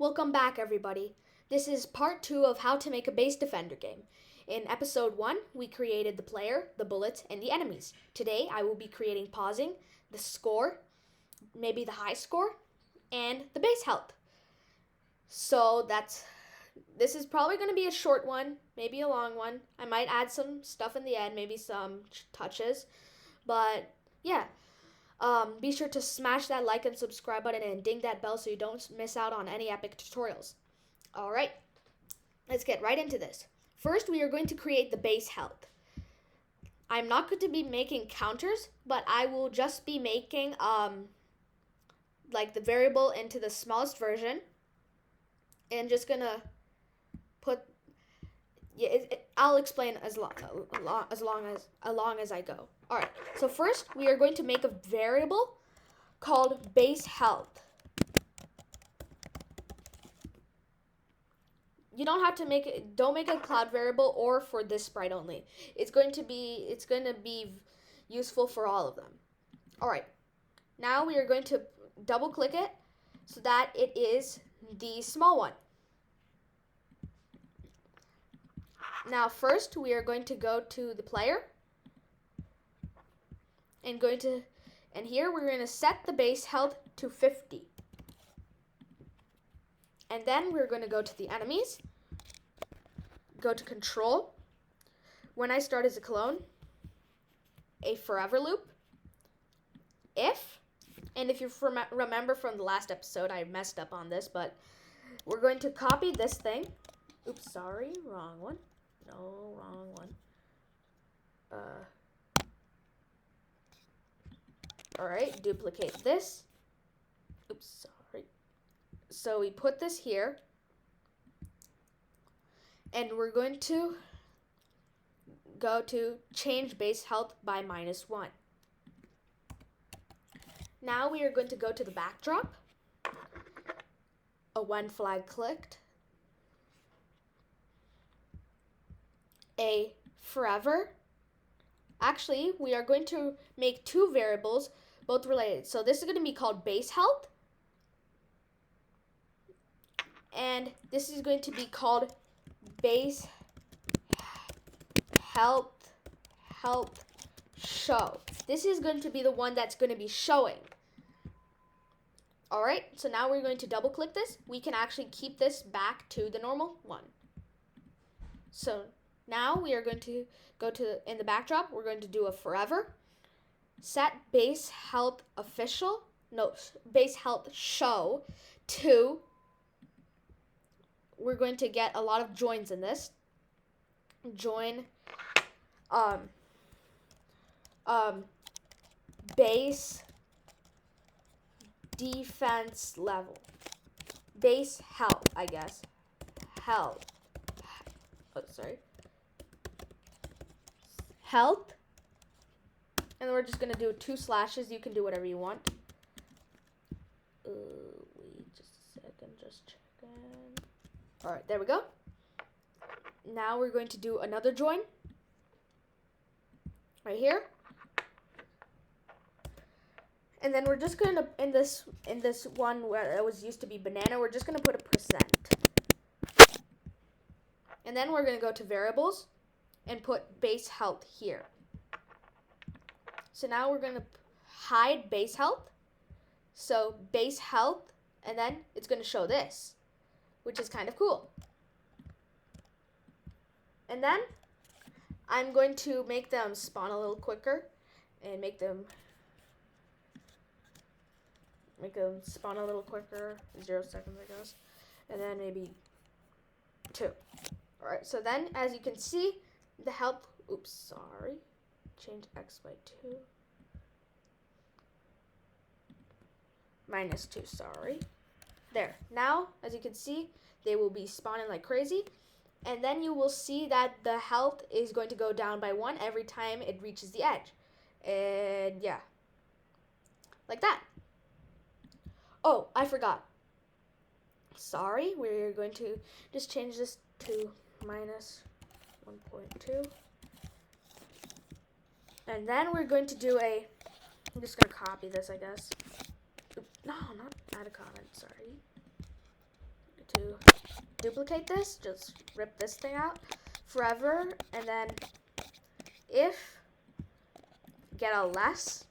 Welcome back, everybody. This is part 2 of how to make a base defender game. In episode 1, we created the player, the bullets, and the enemies. Today, I will be creating pausing, the score, maybe the high score, and the base health. So this is probably going to be a short one, maybe a long one. I might add some stuff in the end, maybe some touches. But yeah, be sure to smash that like and subscribe button and ding that bell so you don't miss out on any epic tutorials. All right, let's get right into this. First, we are going to create the base health. I'm not going to be making counters, but I will just be making like the variable into the smallest version, and just gonna put. Yeah, I'll explain as long as I go. All right. So first, we are going to make a variable called base health. You don't have to make it. Don't make a cloud variable or for this sprite only. It's going to be useful for all of them. All right. Now we are going to double click it so that it is the small one. Now first we are going to go to the player and here we're going to set the base health to 50. And then we're going to go to the enemies, go to control, when I start as a clone, a forever loop, if, and if you remember from the last episode, I messed up on this, but we're going to copy this thing. Oops, sorry, wrong one. No, wrong one. All right, duplicate this. Oops, sorry. So we put this here, and we're going to go to change base health by -1. Now we are going to go to the backdrop, a when flag clicked, a forever. Actually, we are going to make two variables, both related. So this is going to be called base health, and this is going to be called base health show. This is going to be the one that's going to be showing. All right, so now we're going to double click this. We can actually keep this back to the normal one. So now we are going to go to, in the backdrop, we're going to do a forever, set base health base health show to, we're going to get a lot of joins in this. Join base defense level. Base health, I guess. Health. Oh, sorry. Health. And then we're just going to do 2 slashes. You can do whatever you want. Wait just a second. Just checking. All right, there we go. Now we're going to do another join. Right here. And then we're just going to, in this one where it was used to be banana, we're just going to put a %. And then we're going to go to variables and put base health here. So now we're going to hide base health. So base health, and then it's going to show this, which is kind of cool. And then I'm going to make them spawn a little quicker and make them spawn a little quicker, 0 seconds, I guess, and then maybe 2. All right, so then as you can see, the health, oops, sorry, change X by 2, -2, sorry. There, now, as you can see, they will be spawning like crazy, and then you will see that the health is going to go down by 1 every time it reaches the edge, and yeah, like that. Oh, I forgot. Sorry, we're going to just change this to -1.2. And then we're going to do I'm just going to copy this, I guess. No, not add a comment, sorry. duplicate this, just rip this thing out forever, and then if get a less,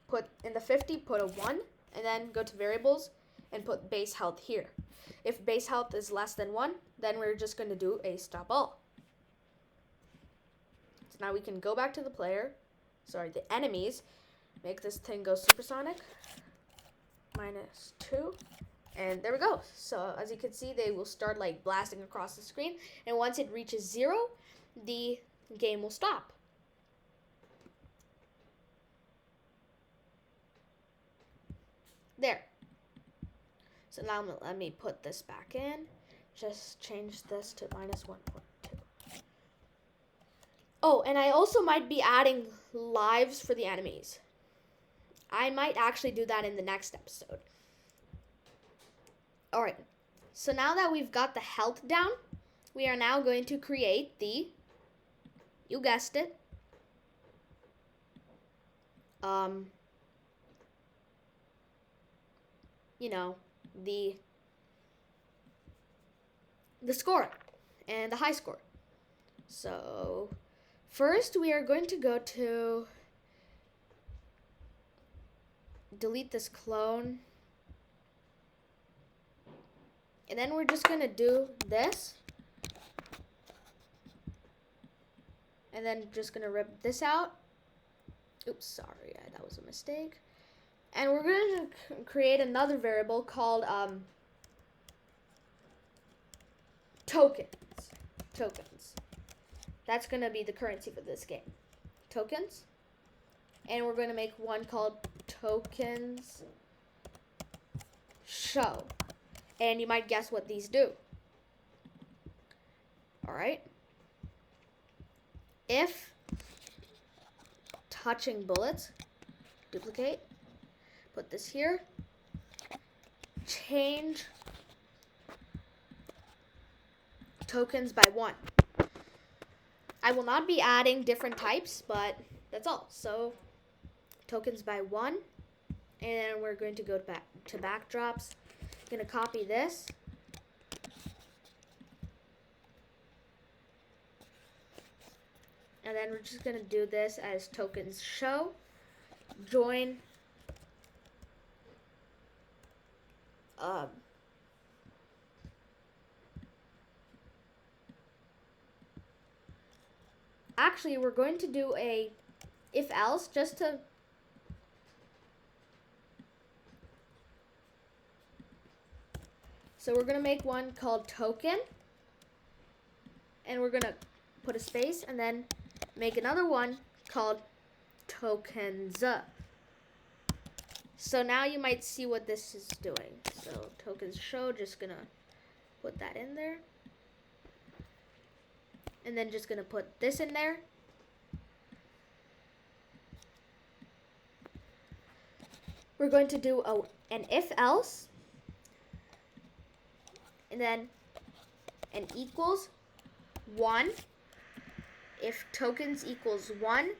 put in the 50, put a 1, and then go to variables and put base health here. If base health is less than 1, then we're just going to do a stop all. So now we can go back to the player, the enemies, make this thing go supersonic, -2, and there we go. So as you can see, they will start like blasting across the screen, and once it reaches 0, the game will stop. There. So now let me put this back in. Just change this to -1.2. Oh, and I also might be adding lives for the enemies. I might actually do that in the next episode. Alright, so now that we've got the health down, we are now going to create the, you guessed it, the score and the high score. So first we are going to go to delete this clone, and then we're just going to do this, and then just going to rip this out. Oops, sorry, that was a mistake. And we're going to create another variable called tokens. That's going to be the currency for this game. Tokens. And we're going to make one called tokens show. And you might guess what these do. Alright. If touching bullets, duplicate, put this here, change tokens by 1. I will not be adding different types, but that's all. So tokens by 1, and we're going to go back to backdrops. I'm going to copy this, and then we're just going to do this as tokens show, join actually we're going to do a if else just to so we're going to make one called token, and we're going to put a space and then make another one called tokens. So now you might see what this is doing. So tokens show, just gonna put that in there, and then just gonna put this in there. We're going to do an if else, and then an equals 1. If tokens equals 1,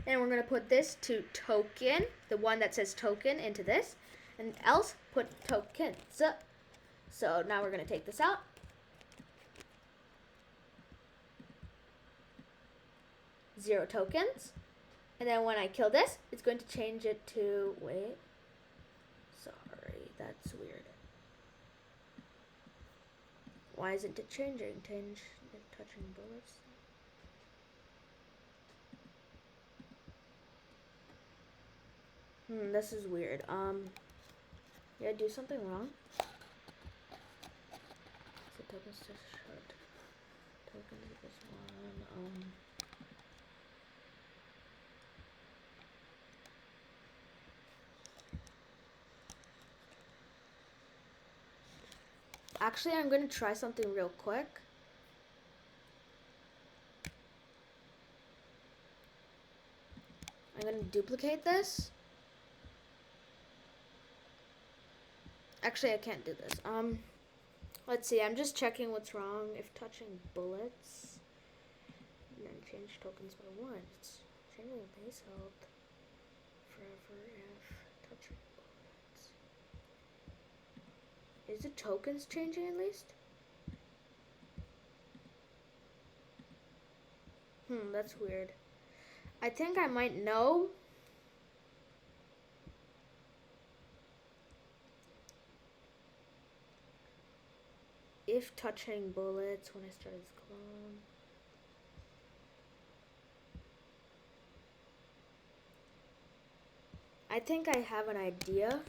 then we're going to put this to token, the one that says token, into this, and else put tokens. So now we're going to take this out. Zero tokens. And then when I kill this, it's going to change it to, wait, sorry, that's weird. Why isn't it changing? Change touching bullets. This is weird. Did I do something wrong? So tokens just shut. Tokens equals 1. Actually, I'm going to try something real quick. I'm going to duplicate this. Actually, I can't do this. Let's see. I'm just checking what's wrong. If touching bullets, and then change tokens by 1. It's changing the base health forever if touching bullets Is the tokens changing at least? That's weird. I think I might know. If touching bullets when I start this clone. I think I have an idea.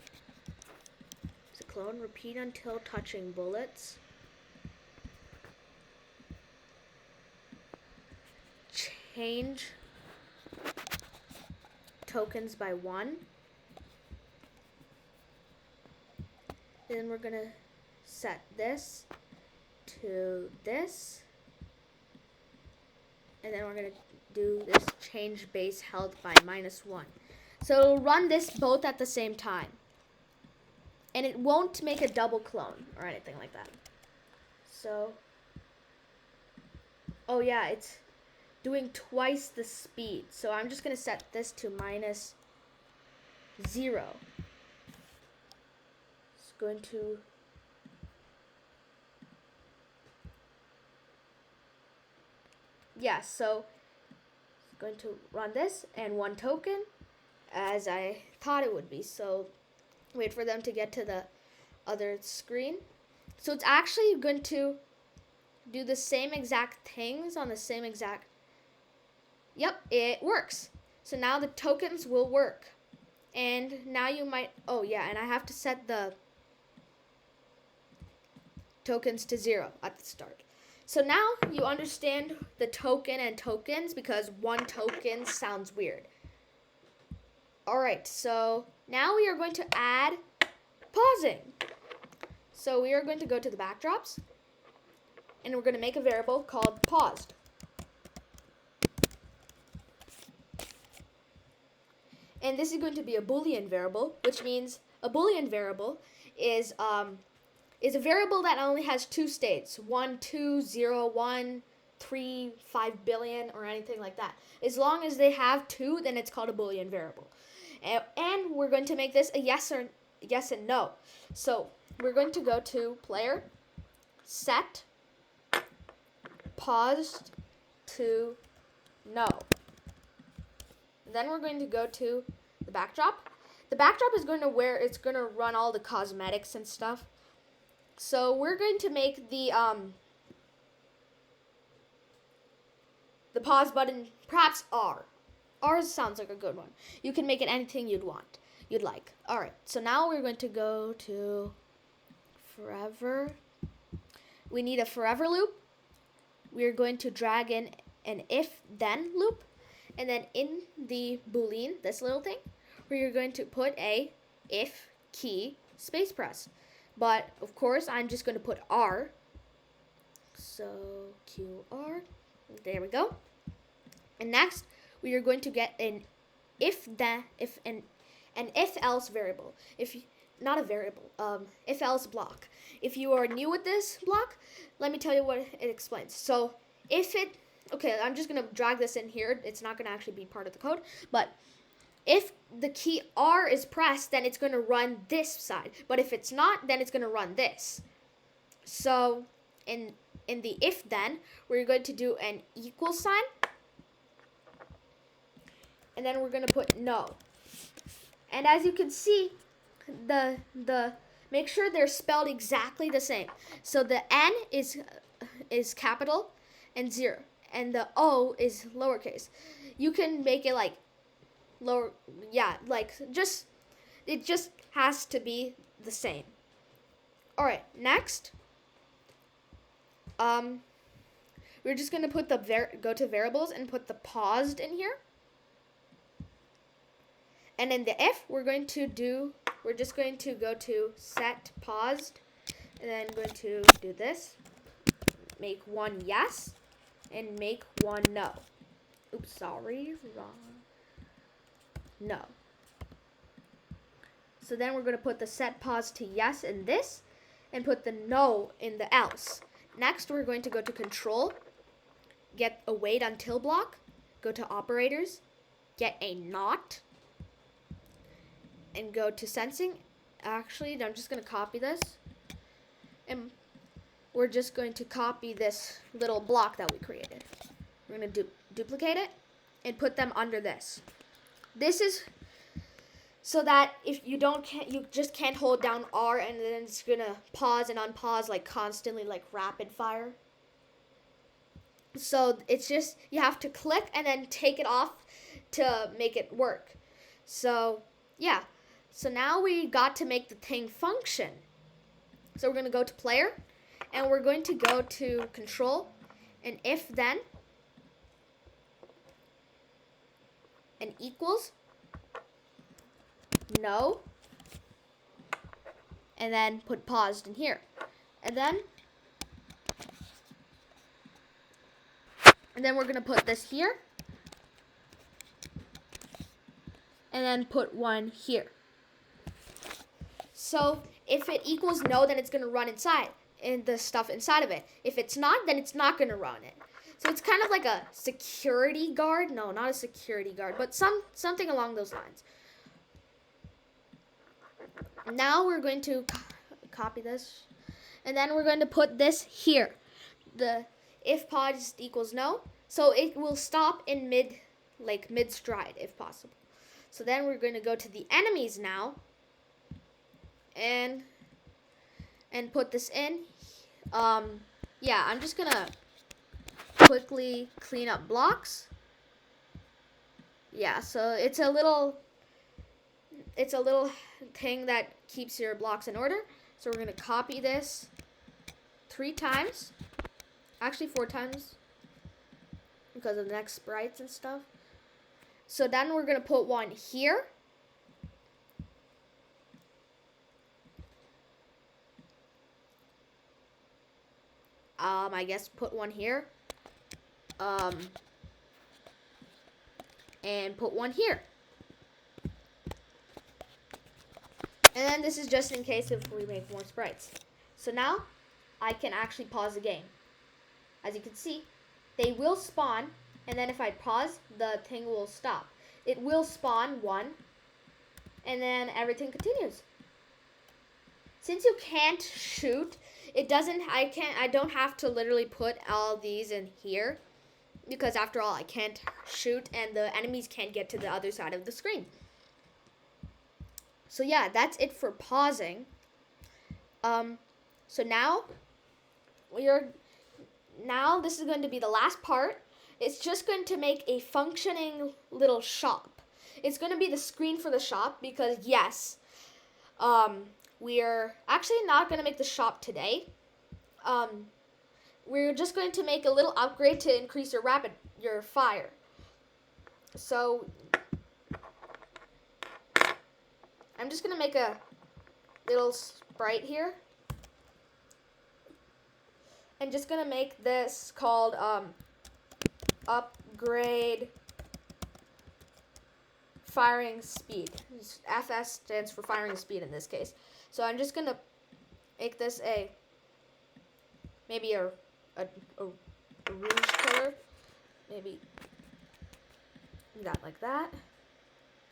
It's a clone. Repeat until touching bullets. Change tokens by 1. Then we're gonna set this to this. And then we're gonna do this change base held by -1. So run this both at the same time. And it won't make a double clone or anything like that. So, oh yeah, it's doing twice the speed. So I'm just gonna set this to -0. It's going to so it's going to run this and 1 token as I thought it would be. So wait for them to get to the other screen. So it's actually going to do the same exact things on the same exact. Yep, it works. So now the tokens will work. And now you might, oh yeah, and I have to set the tokens to 0 at the start. So now you understand the token and tokens because 1 token sounds weird. Alright, so now we are going to add pausing. So we are going to go to the backdrops and we're going to make a variable called paused. And this is going to be a Boolean variable, which means a Boolean variable is a variable that only has 2 states, 1, 2, 0, 1, 3, 5 billion, or anything like that. As long as they have 2, then it's called a Boolean variable. And we're going to make this a yes and no. So we're going to go to player, set, paused to no. Then we're going to go to the backdrop. The backdrop is going to where it's going to run all the cosmetics and stuff. So we're going to make the pause button perhaps R. R sounds like a good one. You can make it anything you'd like. All right. So now we're going to go to forever. We need a forever loop. We're going to drag in an if-then loop. And then in the Boolean, this little thing, we're going to put a if key space press. But, of course, I'm just going to put R. So, QR. There we go. And next, we are going to get an if-else variable. Not a variable, if-else block. If you are new with this block, let me tell you what it explains. So, okay, I'm just going to drag this in here. It's not going to actually be part of the code. But if the key R is pressed, then it's going to run this side. But if it's not, then it's going to run this. So in the if then, we're going to do an equal sign. And then we're going to put no. And as you can see, make sure they're spelled exactly the same. So the N is capital and 0. And the O is lowercase. You can make it like lower, yeah, like it just has to be the same. All right, next, we're just gonna put go to variables and put the paused in here. And in the if, we're just going to go to set paused, and then going to do this, make 1 yes, and make 1 no. Oops, sorry, wrong. No. So then we're going to put the set pause to yes in this, and put the no in the else. Next, we're going to go to control, get a wait until block, go to operators, get a not, and go to sensing. Actually, I'm just going to copy this. And we're just going to copy this little block that we created. We're going to duplicate it and put them under this. This is so that if you you just can't hold down R and then it's gonna pause and unpause like constantly, like rapid fire. So it's just, you have to click and then take it off to make it work. So yeah, so now we got to make the thing function. So we're gonna go to player and we're going to go to control and if then and equals no, and then put paused in here, and then we're gonna put this here, and then put one here. So if it equals no, then it's gonna run inside and the stuff inside of it. If it's not, then it's not gonna run it. So it's kind of like a security guard. No, not a security guard, but something along those lines. Now we're going to copy this, and then we're going to put this here. The if paused equals no, so it will stop in mid stride if possible. So then we're going to go to the enemies now, and put this in. Yeah, I'm just gonna quickly clean up blocks. Yeah, so it's a little thing that keeps your blocks in order. So we're going to copy this 3 times. Actually 4 times because of the next sprites and stuff. So then we're going to put one here. I guess put one here. And put one here. And then this is just in case if we make more sprites. So now I can actually pause the game. As you can see, they will spawn, and then if I pause, the thing will stop. It will spawn 1, and then everything continues. Since you can't shoot, I don't have to literally put all these in here, because after all, I can't shoot, and the enemies can't get to the other side of the screen. So yeah, that's it for pausing. So now this is going to be the last part. It's just going to make a functioning little shop. It's going to be the screen for the shop because yes, we're actually not going to make the shop today. We're just going to make a little upgrade to increase your fire. So I'm just going to make a little sprite here. I'm just going to make this called upgrade firing speed. FS stands for firing speed in this case. So I'm just going to make this maybe a rouge color. Maybe that like that.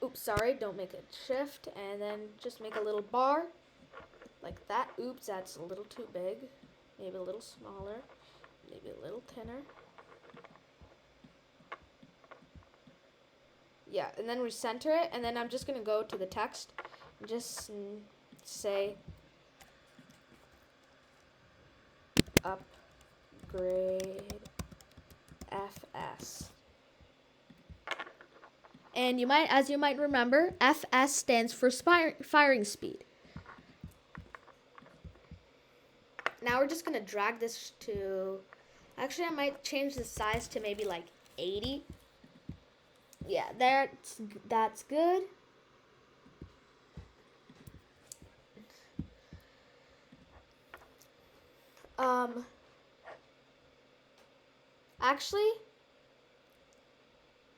Oops, sorry, don't make it shift, and then just make a little bar like that. Oops, that's a little too big. Maybe a little smaller, maybe a little thinner. Yeah, and then recenter it, and then I'm just gonna go to the text and just say upgrade FS. And as you might remember, FS stands for firing speed. Now we're just gonna drag this to, actually I might change the size to maybe like 80. Yeah, that's good. Actually,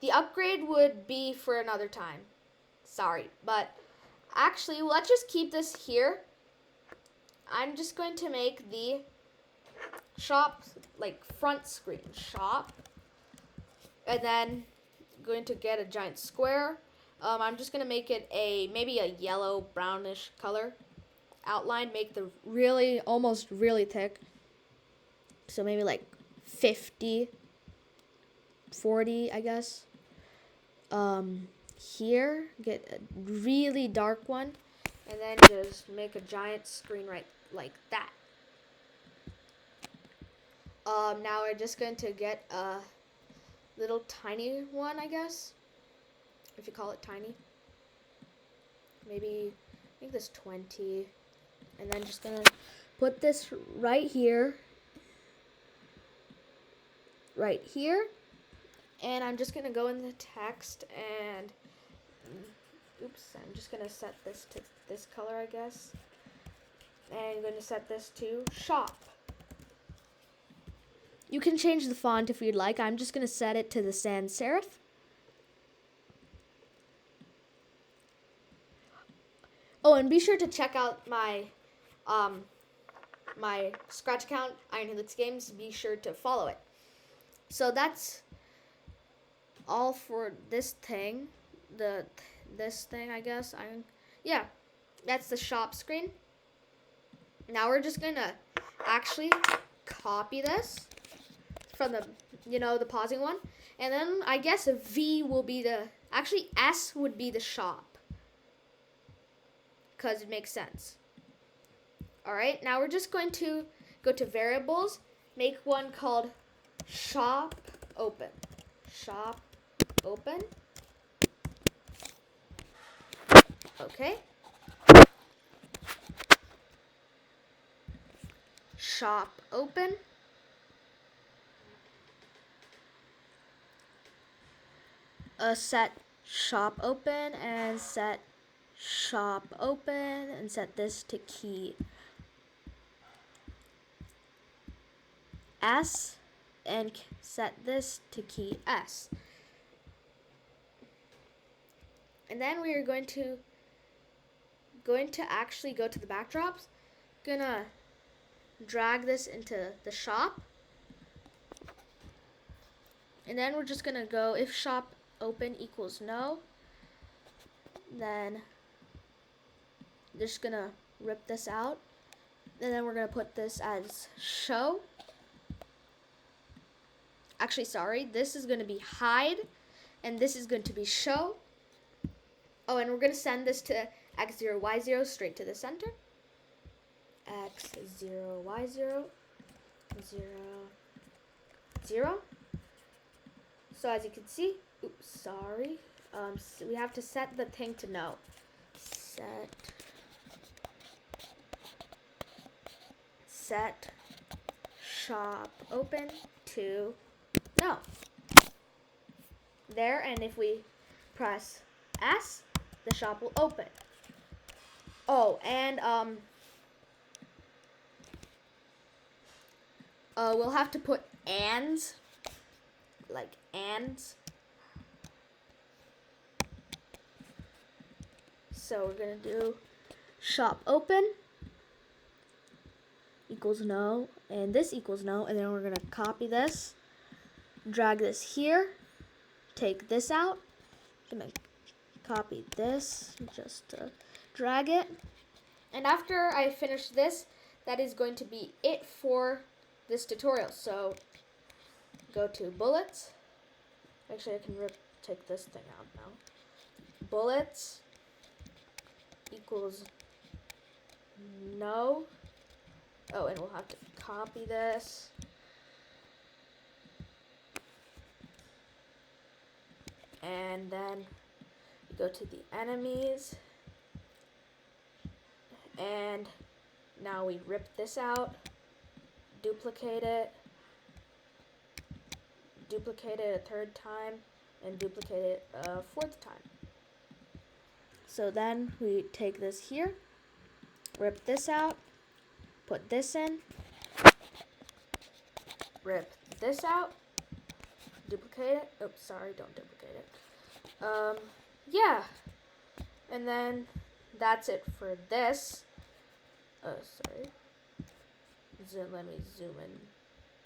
the upgrade would be for another time. Sorry, but actually, let's just keep this here. I'm just going to make the shop, like front screen shop, and then going to get a giant square. I'm just going to make it maybe a yellow brownish color. outline, make the almost really thick. So maybe like 50, 40, I guess. Here, get a really dark one, and then just make a giant screen right like that. Now we're just going to get a little tiny one, I guess, if you call it tiny. Maybe make this 20, and then just gonna put this right here, and I'm just gonna go in the text and I'm just gonna set this to this color, I guess, and I'm gonna set this to shop. You can change the font if you'd like. I'm just gonna set it to the sans serif. Oh, and be sure to check out my my Scratch account, Iron Helix Games. Be sure to follow it. So that's all for this thing. This thing, I guess. Yeah, that's the shop screen. Now we're just gonna actually copy this from the pausing one, and then I guess a V will be S would be the shop, because it makes sense. Alright, now we're just going to go to variables, make one called shop open. Shop open. Okay. Shop open. Set shop open and set shop open and set this to key S and set this to key S. And then we are going to actually go to the backdrops. Gonna drag this into the shop. And then we're just gonna go if shop open equals no, then just gonna rip this out. And then we're gonna put this as show. Actually, sorry, this is gonna be hide, and this is going to be show. Oh, and we're gonna send this to x0, y0 straight to the center. x0, y0, 0, 0. So as you can see, oops, sorry. So we have to set the thing to no. Set shop open to no. There, and if we press S, the shop will open. Oh, and we'll have to put ands, like ands. So we're gonna do shop open equals no, and this equals no, and then we're gonna copy this, drag this here, take this out, gonna copy this, just to drag it, and after I finish this, that is going to be it for this tutorial. So go to bullets. Actually, I can take this thing out now. Bullets equals no. Oh, and we'll have to copy this. And then go to the enemies. And now we rip this out, duplicate it a third time, and duplicate it a fourth time. So then we take this here, rip this out, put this in, rip this out, duplicate it. Oops, sorry, don't duplicate it. Yeah. And then that's it for this. Sorry. Let me zoom in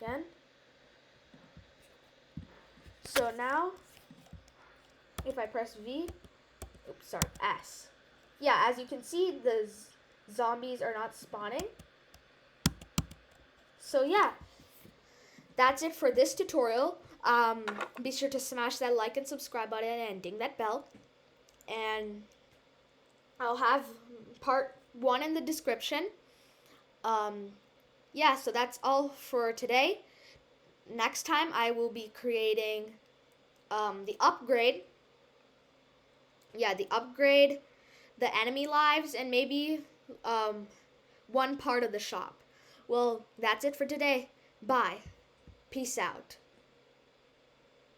again. So now, if I press V, oops, sorry, S. Yeah, as you can see, zombies are not spawning. So yeah, that's it for this tutorial. Be sure to smash that like and subscribe button and ding that bell. And I'll have part 1 in the description. Yeah, so that's all for today. Next time I will be creating the upgrade. Yeah, the upgrade, the enemy lives, and maybe one part of the shop. Well, that's it for today. Bye. Peace out.